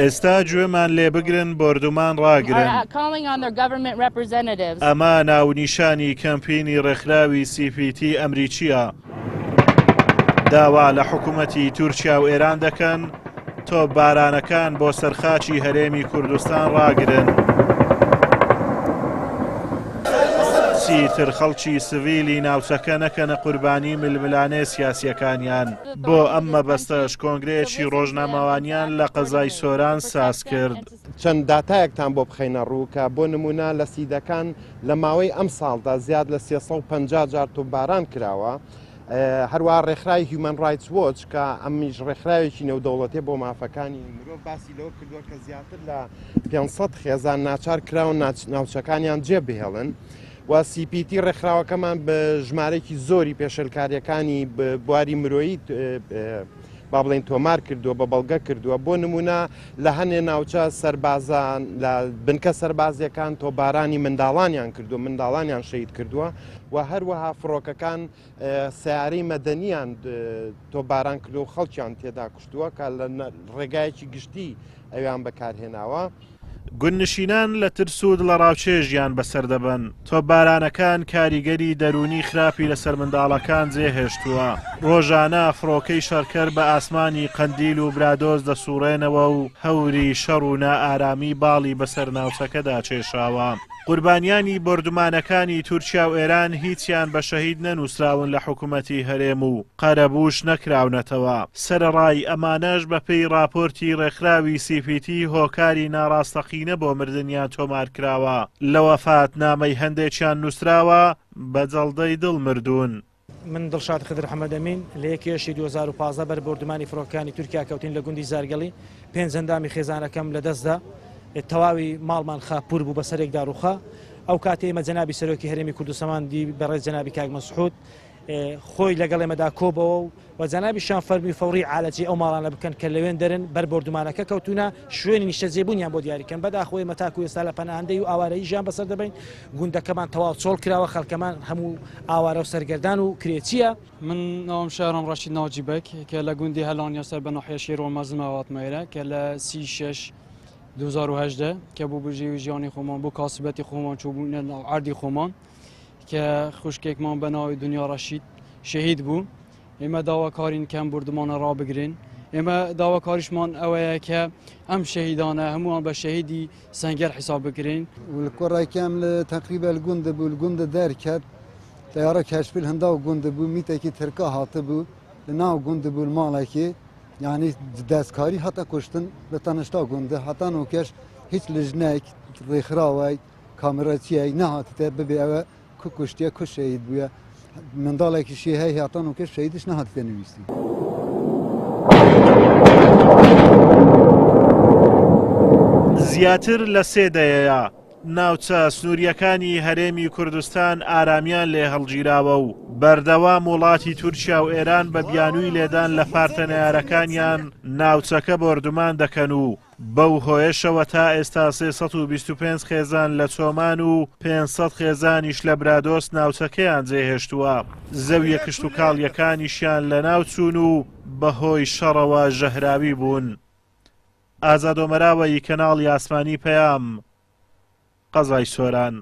ئێستا گوێمان لێ بگرن بۆردومان ڕاگرن. ئەمە ناونیشانی کەمپینی ڕێکخراوی CPT ئەمریکیە. داوا لە حکوومەتی تورکیا و ئێران دەکەن تۆپبارانەکان بۆ سەرخاچی هەرێمی کوردستان ڕاگرن. چیتر خەڵکی سڤیلی ناوچەکە نەکەنە قوربانی ململانێ سیاسیەکانیان. بۆ ئەم مەبەستەش کۆنگرەیەکی ڕۆژنامەوانیان لە قەزای سۆران ساز کرد. چەند داتایەکتان بۆ بخەینە ڕووکە بۆ نمونە لە سیدەکان لە ماوەی ئەم ساڵدا زیاد لە 350 جار تۆپباران کراوە. هەروە ڕێکخراوی هیومەن رایتس وۆچ کە ئەمیش ڕێکخراوێکی نێودەوڵەتێ بۆ مافەکانی مرۆڤ باسی لەوە کردووە کە زیاتر لە 500 خێزان ناچار کراون ناوچەکانیان جێبهێڵن. و CPT ڕێکخراوەکەمان بە ژمارەی زۆری پێشەلکاریەکانی بواری مرۆیی با بڵێن تۆمار کردووە بە بەڵگە کردووە. بۆ نمونە لە هەنێ ناوچە سەربازان لە بنکە سەربازیەکان تۆبارانی منداڵانیان کردووە، منداڵانیان شەید کردووە و هەروەها فڕۆکەکان سیارەی مەدەنیان تۆباران کردو و خەڵکیان تێدا کوشتووە کە لە ڕێگایەکی گشتی ئەویان بەکارهێناوە. گوننشینان لە ترس و لە ڕاوچێژیان بەسەر دەبن. تۆپبارانەکان کاریگەری دەرونی خراپی لەسەر منداڵەکان جێهێشتووە. ڕۆژانە فڕۆکەی شەڕکەر بە ئاسمانی قەندیل و برادۆز دەسوڕێنەوە و هەوری شەڕ و نائارامی باڵی بەسەر ناوچەکەدا چێشاوە. قوربانیانی بردومانەکانی تورکیا و ئێران هیچیان بە شەهید نەنووسراون لە حکوومەتی هەرێم و قەرەبوش نەکراونەتەوە. سەرەڕای ئەمانەش بەپێی راپۆرتی ڕێکخراوی CPT هۆکاری ناڕاستەقینە بۆ مردنیان تۆمار کراوە. لە وەفات نامەی هەندێکیان نووسراوە بە جەڵدەی دڵ مردوون. من دڵشاد خدر حەمەدەمین لە 1 2015 بەر بردومانی فڕۆکەکانی تورکیا کەوتین لە گوندی زارگەڵی 5 هەندامی خێزانەکەم لە دەستدا تەواوی ماڵمان خاپور بوو بەسەرێکدا ڕووخا. ئەو کاتێ ئێمە جەنابی سەرۆکی هەرێمی کوردستان دی بەڕێز جەنابی کاک مەسعود خۆی لەگەڵ ئێمەدا کۆبەوە و جەنابیشان فەرمی فەوری عالەجی ئەو ماڵانە بکەن کە لەوێن دەرن بەر بردومانەکە کەوتونە شوێنی نیشتەجێبوونیان بۆ دیاریکەن. بەداخۆی مەتاکو ئێستا لە پەناهەندەی و ئاوارەیی ژیان بەسەر دەبین. گوندەکەمان تەواو چۆڵ کراوە، خەڵکەمان هەموو ئاوارە و سەرگەردان و کرێچیە. من ناوم شارم ڕەشید ناجیبەک کە لە گوندی هەلانیا سەر بە ناحیە شێرۆ مەزمەواتمەیرە کە لە 36 2018 کە بۆ بژێوی ژیانی خۆمان بۆ کاسبەتی خۆمان چوبوونە ئاردی خۆمان کە خوشکێکمان بە ناوی دنیا ڕەشید شەهید بوو. ئێمە داواکارین کەم بردومانە ڕابگرین. ئێمە داواکاریشمان ئەوەیە کە ئەم شەهیدانە هەمووان بە شەهیدی سەنگەر حساب بکرین. کوڕێکیان لە تەقریبا گوندە بوو گوندە دەرکات تیارە کەشپیل هەندا و گوندە بوو میتێکی ترکا هاتە بوو لە ناو گوندە بوو ماڵێکی یعنی دەستکاری هەتا کوشتن لە تەنشتا گوندە هەتا نوکەش هیچ لژنەیەک ڕێکخراوای کامێرەچیەک نەهاتێتە ببێ ئەوە کوشتیە کو شەهید بووە. منداڵێکیشی هەیە هەتا نوکەش شەهیدش نەهاتێتە نوویستی. زیاتر لە 3 دەیەیە ناوچە سنووریەکانی هەرێمی کوردستان ئارامیان لێ هەڵگیراوە و بەردەوام وڵاتی تورکیا و ئێران بە بیانووی لێدان لە پارتەنەیارەکانیان ناوچەکە بردومان دەکەن و بەو هۆیشەوە تا ئێستا 325 خێزان لە چۆمان و 500 خێزانیش لە برادۆس ناوچەکەیان جێهێشتووە. زەویە کشت و کاڵیەکانیشیان لە ناوچوون و بەهۆی شەڕەوە ژەهراوی بوون. ئازاد ئۆمەراوەی کەناڵی ئاسمانی پەیام قەزای سۆران.